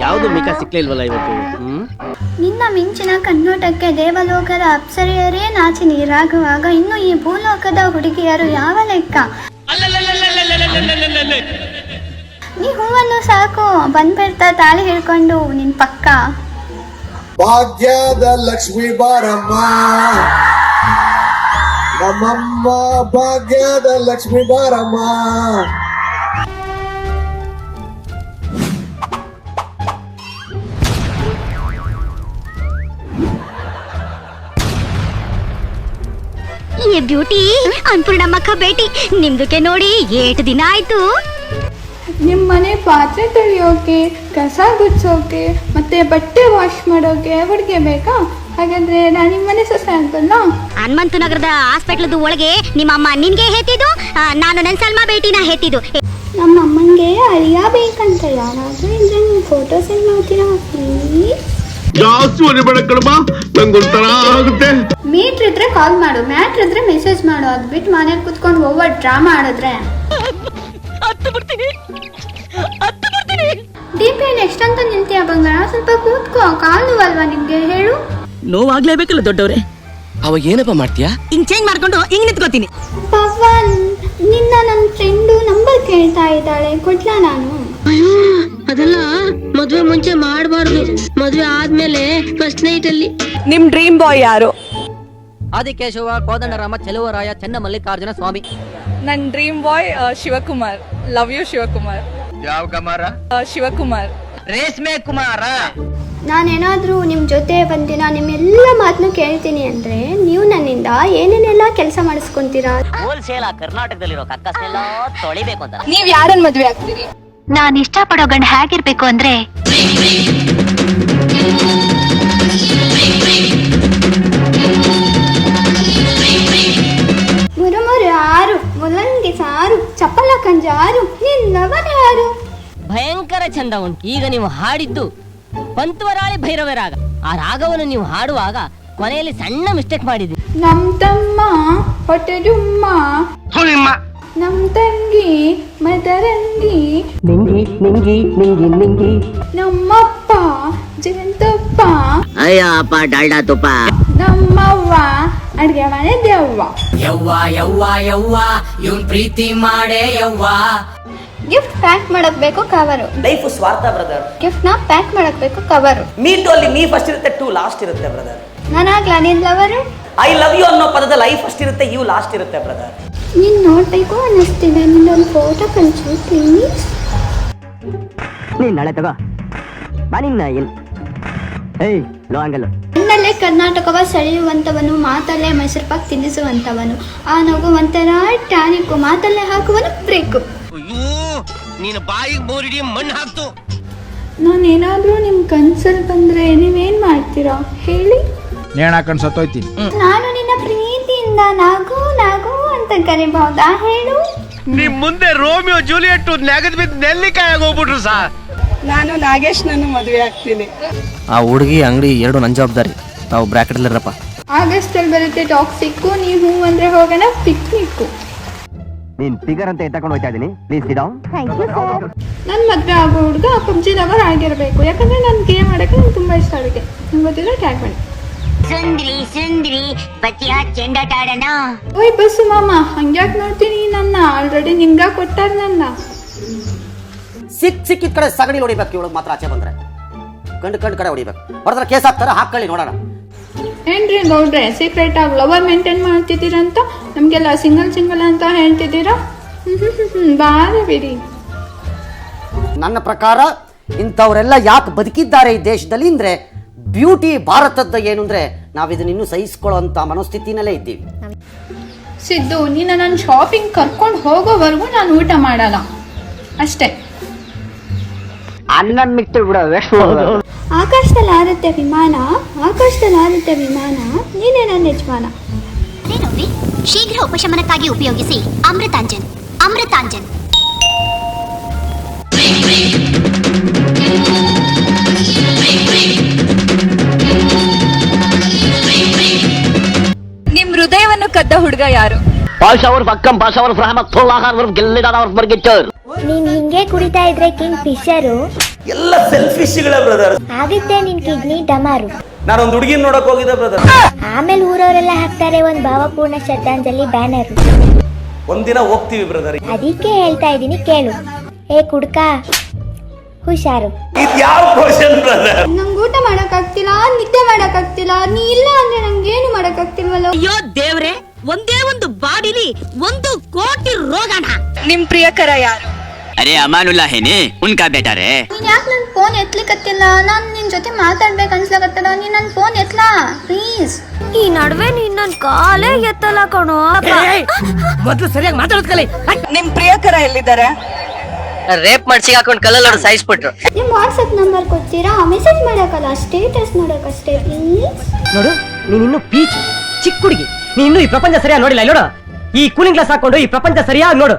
ಯಾವುದು ಮಿಕ್ಕ ಸಿಕ್ಲಿಲ್ವಲ್ಲ ಇವತ್ತು. ನಿನ್ನ ಮಿಂಚಿನ ಕಣ್ಣೋಟಕ್ಕೆ ದೇವಲೋಕದ ಅಪ್ಸರೆಯರೇ ನಾಚಿ ನೀರಾಗುವಾಗ ಇನ್ನು ಈ ಭೂಲೋಕದ ಹುಡುಗಿಯರು ಯಾವ ಲೆಕ್ಕ? ನೀ ಹೂವನ್ನು ಸಾಕು, ಬಂದ್ಬಿಡ್ತಾ ತಾಳಿ ಹಿಡ್ಕೊಂಡು ನಿನ್ ಪಕ್ಕ. ಭಾಗ್ಯದ ಲಕ್ಷ್ಮೀ ಬಾರಮ್ಮ ನಮ್ಮಮ್ಮ, ಭಾಗ್ಯದ ಲಕ್ಷ್ಮೀ ಬಾರಮ್ಮ. ಈ ಬ್ಯೂಟಿ ಅನ್ಪೂರ್ಣಮ್ಮಕ್ಕ ಭೇಟಿ ನಿಮ್ದಕ್ಕೆ ನೋಡಿ 8 ದಿನ ಆಯ್ತು. ನಿಮ್ಮ ಮನೆ ಪಾತ್ರೆ ತೊಳೆಯೋಕೆ, ಕಸ ಗುಡ್ಸೋಕೆ, ಮತ್ತೆ ಬಟ್ಟೆ ವಾಶ್ ಮಾಡೋಕೆ ಹುಡುಗಿ ಬೇಕಾ? ಹಾಗಾದ್ರೆ ನಾನು ನಿಮ್ಮ ಮನೆ ಸೊಸೆ ಅಂತಲ್ಲ. ಹನುಮಂತ ನಗರದ ಹಾಸ್ಪಿಟ್ಲದ ಒಳಗೆ ನಿಮ್ಮ ಅಮ್ಮ ನಿನ್ಗೆ ಹೇತಿದ್ದು, ನಾನು ನನ್ನ ಸಲ್ಮಾ ಭೇಟಿನ ಹೇತಿದ್ದು. ನಮ್ಮ ಅಮ್ಮಂಗೆ ಅಳಿಯ ಬೇಕಂತ. ಯಾರಾದ್ರೂ ಇದ್ರೆ ನೀವು ಫೋಟೋ ಸೆಂಡ್ ಮಾಡ್ತೀರಾ ಪ್ಲೀಸ್? ಜಾಸ್ತಿ ಹೊರಬೇಡ ಕಣಮ್ಮ, ನಂಗೊಂಥರ ಆಗುತ್ತೆ. ಮೀಟ್ರ್ ಇದ್ರೆ ಕಾಲ್ ಮಾಡು, ಮ್ಯಾಟ್ರ್ ಇದ್ರೆ ಮೆಸೇಜ್ ಮಾಡು. ಅದ್ ಬಿಟ್ಟು ಮನೇಲಿ ಕುತ್ಕೊಂಡು ಓವರ್ ಡ್ರಾಮಾ ಆಡಿದ್ರೆ ಡಿಪಿ ಎಷ್ಟಂತ ನಿಂತೀಯ ಬಂಗಾರ? ಸ್ವಲ್ಪ ಕೂತ್ಕೋ, ಕಾಲ್ ನೋವಲ್ವಾ ನಿಮ್ಗೆ? ಹೇಳು. ನೋವಾಗ್ಲೇಬೇಕಲ್ಲ ದೊಡ್ಡವ್ರೆ. ಅವಾಗ ಏನಪ್ಪ ಮಾಡ್ತೀಯಾ? ಹಿಂಗ್ ಚೇಂಜ್ ಮಾಡ್ಕೊಂಡು ಹಿಂಗ್ ನಿಂತ್ಕೋತೀನಿ. ಪವನ್, ನಿನ್ನ ನನ್ನ ಫ್ರೆಂಡು ನಂಬರ್ ಕೇಳ್ತಾ ಇದ್ದಾಳೆ, ಕೊಡ್ಲಾ ನಾನು? ಅಯ್ಯೋ, ಅದೆಲ್ಲ ಮದ್ವೆ ಮುಂಚೆ ಮಾಡಬಾರ್ದು. ಮದ್ವೆ ಆದ್ಮೇಲೆ ಫಸ್ಟ್ ನೈಟ್ ಅಲ್ಲಿ. ನಿಮ್ ಡ್ರೀಮ್ ಬಾಯ್ ಯಾರು? ಆದಿಕೇಶವ, ಕೋದಂಡರಾಮ, ಚೆಲುವರಾಯ, ಚೆನ್ನಮಲ್ಲಿಕಾರ್ಜುನ ಸ್ವಾಮಿ. ನನ್ dream boy Shivakumar. Love you Shivakumar. ಯಾವ ಕುಮಾರ? ಶಿವಕುಮಾರ್. ರೇಷ್ಮೆ ಕುಮಾರ. ನಾನೇನಾದ್ರೂ ನಿಮ್ ಜೊತೆ ಬಂದಿನ ನಿಮ್ಮೆಲ್ಲ ಮಾತನ್ನು ಕೇಳ್ತೀನಿ ಅಂದ್ರೆ ನೀವು ನನ್ನಿಂದ ಏನೇನೆಲ್ಲ ಕೆಲಸ ಮಾಡಿಸ್ಕೊಂತೀರಾ? ಹೋಲ್ಸೇಲ್ ಕರ್ನಾಟಕದಲ್ಲಿರೋ ಕಕ್ಕಸ್ನೆಲ್ಲ ತೊಳಿಬೇಕು ಅಂತ. ನೀವ್ ಯಾರನ್ನ ಮದ್ವೆ ಆಗ್ತೀರಿ? ನಾನ್ ಇಷ್ಟಪಡೋ ಗಂಡ ಹೇಗಿರ್ಬೇಕು ಅಂದ್ರೆ ಮುರುಮುರು ಆರು, ಮುಲ್ಲಂಗಿ ಸಾರು, ಚಪ್ಪಲ ಕಂಜಾರು, ನಿನ್ನವನ ಯಾರು? ಭಯಂಕರ ಚಂದ ಉಂಟು. ಈಗ ನೀವು ಹಾಡಿದ್ದು ಪಂತುವರಾಳಿ ಭೈರವ ರಾಗ. ಆ ರಾಗವನ್ನು ನೀವು ಹಾಡುವಾಗ ಕೊನೆಯಲ್ಲಿ ಸಣ್ಣ ಮಿಸ್ಟೇಕ್ ಮಾಡಿದ್ವಿ. ನಮ್ ತಮ್ಮ ಹೊಟ್ಟೆಜುಮ್ಮ, ನಮ್ ತಂಗಿ ಮದರಂಗಿ, ನಿಂಗಿ ನಿಂಗಿ ನಿಂಗಿ ನಿಂಗಿ, ನಮ್ಮಪ್ಪ ಜೇನುತುಪ್ಪ, ಅಯ್ಯಪ್ಪ ಡಾಲ್ಡಾ ತುಪ್ಪ, ನಮ್ಮವ್ವ ಅಡ್ಗೆ ಮನೆ ದೆವ್ವ. ಯವ್ವ ಯವ್ವ ಯವ್ವ ಇವನ್ ಪ್ರೀತಿ ಮಾಡೇ ಯವ್ವ. ಗಿಫ್ಟ್ ಪ್ಯಾಕ್ ಮಾಡಕ್ ಬೇಕು ಕವರು. ಲೈಫ್ ಸ್ವಾರ್ಥ ಬ್ರದರ್. ಗಿಫ್ಟ್ ನ ಪ್ಯಾಕ್ ಮಾಡಕ್ ಬೇಕು ಕವರು. ಮೀ ಟು ಅಲ್ಲಿ ಮೀ ಫಸ್ಟ್ ಇರುತ್ತೆ, ಟು ಲಾಸ್ಟ್ ಇರುತ್ತೆ ಬ್ರದರ್. ನಾನಾಗ್ಲಾ ನಿನ್ ಲವರು? ಐ ಲವ್ ಯು ಅನ್ನೋ ಪದದಲ್ಲಿ ಐ ಫಸ್ಟ್ ಇರುತ್ತೆ, ಯು ಲಾಸ್ಟ್ ಇರುತ್ತೆ ಬ್ರದರ್. ನೀನ್ ನೋಡ್ಬೇಕು ಅನ್ನಿಸ್ತಿದೆ, ನಿನ್ನೊಂದು ಫೋಟೋ ಕಳ್ಸು ಪ್ಲೀಸ್. ನೀನ್ ನಾಳೆ ತಗೋ ಬಾ. ನಿನ್ನ ಏಯ್ ಲೋ ಹಂಗಲ್ಲ. ಕಣ್ಣಲ್ಲೇ ಕರ್ನಾಟಕವ ಸೆಳೆಯುವಂತವನು, ಮಾತಲ್ಲೇ ಮೈಸೂರು ಪಾಕ್ ತಿನ್ನಿಸುವಂತವನು, ಆ ನಗು ಒಂಥರ ಟ್ಯಾನಿಕ್ಕು, ಮಾತಲ್ಲೇ ಹಾಕುವನು ಬ್ರೇಕು. ನೀನು ಬಾಯಿಗೆ ಮೂರಿಡಿ ಮಣ್ಣು ಹಾಕ್ತು. ನಾನೇನಾದ್ರೂ ನಿಮ್ ಕನ್ಸಲ್ಲಿ ಬಂದ್ರೆ ನೀವೇನ್ ಮಾಡ್ತೀರಾ ಹೇಳಿ? ನೇಣ ಹಾಕೊಂಡು ಸತ್ತೋಯ್ತೀನಿ. ನಾನು ನಿನ್ನ ಪ್ರೀತಿಯಿಂದ ನಾಗು ನಾಗು ಅಂತ ಕರಿಬಹುದಾ ಹೇಳು? ನಿಮ್ ಮುಂದೆ ರೋಮಿಯೋ ಜೂಲಿಯಟ್ ನೆಗದ್ ಬಿದ್ದು ನೆಲ್ಲಿಕಾಯಿ ಆಗೋಗ್ಬಿಟ್ರು ಸಾರ್. ನಾನು ನಾಗೇಶ್ ನನ್ನ ಮದ್ವೆ ಆಗ್ತೀನಿ. ಆ ಹುಡುಗಿ ಅಂಗಡಿ 2 ನನ್ನ ಜವಾಬ್ದಾರಿ. ನಾವು ಬ್ರಾಕೆಟ್ ಅಲ್ಲಿರಪ್ಪ. ಆಗಸ್ಟ್ ಅಲ್ಲಿ ಬರುತ್ತೆ ಟಾಕ್ಸಿಕ್ಕು, ನೀವು ಅಂದ್ರೆ ಹೋಗೋಣ ಪಿಕ್ನಿಕ್ಕು. ನೀನ್ ಫಿಗರ್ ಅಂತ ಎತ್ತಕೊಂಡು ಹೋಗ್ತಾ ಇದೀನಿ, ಪ್ಲೀಸ್ ಸಿಟ್ ಡೌನ್. ನನ್ನ ಮದ್ವೆ ಆಗೋ ಹುಡುಗ ಪಬ್ಜಿ ಲವರ್ ಆಗಿರ್ಬೇಕು, ಯಾಕಂದ್ರೆ ನನ್ ಗೇಮ್ ಆಡಕ್ಕೆ ನಂಗೆ ತುಂಬಾ ಇಷ್ಟ. ಅದಕ್ಕೆ ನಂಗೆ ಗೊತ್ತಿದ್ರೆ ಟ್ಯಾಗ್ ಮಾಡಿ. ಸುಂದ್ರಿ ಸುಂದ್ರಿ ಬತ್ತಿಯ ಚೆಂಡಾಟ ಆಡೋಣ. ಓಯ್ ಬಸ್ಸು ಮಾಮ, ಹಂಗ್ಯಾಕ್ ನೋಡ್ತೀನಿ ನನ್ನ? ಆಲ್ರೆಡಿ ನಿಮ್ಗ ಕೊಟ್ಟಾರ ನನ್ನ. ಸಿಕ್ಕಿದ ಕಡೆ ಸಗಣಿ ಹೊಡಿಬೇಕು, ಇವಳು ಮಾತ್ರ ಆಚೆ ಬಂದ್ರೆ ಕಂಡು ಕಡೆ ಹೊಡಿಬೇಕು. ಹೊರದ್ರ ಕೇಸ್ ಹಾಕ್ತಾರೆ, ಹಾಕೊಳ್ಳಿ ನೋಡೋಣ. ಏನ್ರಿ ಗೌಡ್ರೆ, ಸೀಕ್ರೆಟ್ ಆಗಿ ಲವರ್ ಮೇಂಟೈನ್ ಮಾಡ್ತಿದ್ದೀರಂತ ನಮ್ಗೆಲ್ಲ ಸಿಂಗಲ್ ಅಂತ ಹೇಳ್ತಿದ್ದೀರಾ? ಬಾರಿ ಬಿಡಿ. ನನ್ನ ಪ್ರಕಾರ ಇಂಥವರೆಲ್ಲ ಯಾಕೆ ಬದುಕಿದ್ದಾರೆ ಈ ದೇಶದಲ್ಲಿ ಅಂದ್ರೆ, ಬ್ಯೂಟಿ ಭಾರತದ ಏನು ಅಂದ್ರೆ ನಾವಿದನ್ನ ಇನ್ನೂ ಸಹಿಸ್ಕೊಳ್ಳುವಂತ ಮನೋಸ್ಥಿತಿನಲ್ಲೇ ಇದ್ದೀವಿ. ಸಿದ್ದು, ನೀನು ನನ್ನ ಶಾಪಿಂಗ್ ಕರ್ಕೊಂಡು ಹೋಗೋವರೆಗೂ ನಾನು ಊಟ ಮಾಡಲ್ಲ ಅಷ್ಟೇ. ಅನ್ನ ಮಿಕ್ತು ಬಿಡ. ಆಕಾಶದಲ್ಲಿ ಆರುತ್ತೆ ವಿಮಾನ, ಆಕಾಶದಲ್ಲಿ ಆರುತ್ತೆ ವಿಮಾನ, ನೀನೇ ನನ್ನ ಯಜಮಾನ. ನೋಡಿ, ಶೀಘ್ರ ಉಪಶಮನಕ್ಕಾಗಿ ಉಪಯೋಗಿಸಿ ಅಮೃತಾಂಜನ್. ಅಮೃತಾಂಜನ್ ನಿಮ್ ಹೃದಯವನ್ನು ಕದ್ದ ಹುಡುಗ ಯಾರು? ನೀನ್ ಹಿಂಗೆ ಕುಡಿತಾ ಇದ್ರೆ ಕಿಂಗ್ ಫಿಶರು ಎಲ್ಲ ಸೆಲ್ಫಿಶ್ಗಳೇ ಬ್ರದರ್. ಆಗುತ್ತೆ ನಿನ್ ಕಿಡ್ನಿ ಡಮಾರು. ನಾನೊಂದು ಹುಡುಗಿನ ನೋಡಕ್ ಹೋಗಿದ್ದೆ ಬ್ರದರ್. ಆಮೇಲೆ ಊರವರೆಲ್ಲ ಹಾಕ್ತಾರೆ ಒಂದ್ ಭಾವಪೂರ್ಣ ಶ್ರದ್ಧಾಂಜಲಿ ಬ್ಯಾನರ್. ಒಂದಿನ ಹೋಗ್ತೀವಿ ಬ್ರದರ್. ಅದಕ್ಕೆ ಹೇಳ್ತಾ ಇದೀನಿ ಕೇಳು. ಏ ಕುಡ್ಕ ಹುಷಾರು. ಇದು ಯಾವ ಕ್ವಶನ್ ಬ್ರದರ್? ನಂಗೆ ಊಟ ಮಾಡಕ್ಕಾಗ್ತಿಲ್ಲ, ನಿದ್ದೆ ಮಾಡಕ್ಕಾಗ್ತಿಲ್ಲ. ನೀ ಇಲ್ಲ ಅಂದ್ರೆ ನಂಗೆ ಏನು ಮಾಡಕ್ಕಾಗ್ತಿಲ್ವಲ್ಲ. ಅಯ್ಯೋ ದೇವ್ರೆ, ಒಂದೇ ಒಂದು ಬಾಡಿಲಿ 1 ಕೋಟಿ ರೋಗಣ. ನಿಮ್ ಪ್ರಿಯಕರ ಯಾರು? ಅರೆ ಅಮಾನುಲ್ಲಾ ಹೇನೆ ಉನ್ಕಾ ಬೇಟಾ ರೇ. ನೀನ್ ಯಾಕೆ ನನ್ ಫೋನ್ ಎತ್ಲಿಕತ್ತಿಲ್ಲ? ನಾನ್ ನಿನ್ ಜೊತೆ ಮಾತಾಡ್ಬೇಕು ಅನ್ಸ್ಲಾಗತ್ತದ. ನೀನ್ ನನ್ ಫೋನ್ ಎತ್ಲಾ ಪ್ಲೀಸ್. ಈ ನಡುವೆ ನೀನ್ ನನ್ ಕಾಲೇ ಎತ್ತಲ್ಲ ಕಣೋ. ಮೊದ್ಲು ಸರಿಯಾಗಿ ಮಾತಾಡೋದ್ ಕಲಿ. ನಿಮ್ ಪ್ರಿಯಕರ ಎಲ್ಲಿದ್ದಾರೆ? ರೇಪ್ ಮಾಡಿ ಸಿಗಾಕೊಂಡು ಕಲ್ಲಲ್ಲಿ ಸಾಯಿಸ್ಬಿಟ್ರು. ನಿಮ್ ವಾಟ್ಸಪ್ ನಂಬರ್ ಕೊಡ್ತೀರಾ? ಮೆಸೇಜ್ ಮಾಡಕ್ಕಲ್ಲ, ಸ್ಟೇಟಸ್ ನೋಡಕ್ಕಷ್ಟೇ ಪ್ಲೀಸ್. ನೋಡು, ನೀನ್ ಇನ್ನು ಪೀಚ್ ಚಿಕ್ಕ ಹುಡುಗಿ, ನೀನ್ ಇನ್ನು ಈ ಪ್ರಪಂಚ ಸರಿಯಾಗಿ ನೋಡಿಲ್ಲ. ನೋಡು, ಈ ಕೂಲಿಂಗ್ ಗ್ಲಾಸ್ ಹಾಕೊಂಡು ಈ ಪ್ರಪಂಚ ಸರಿಯಾಗಿ ನೋಡು.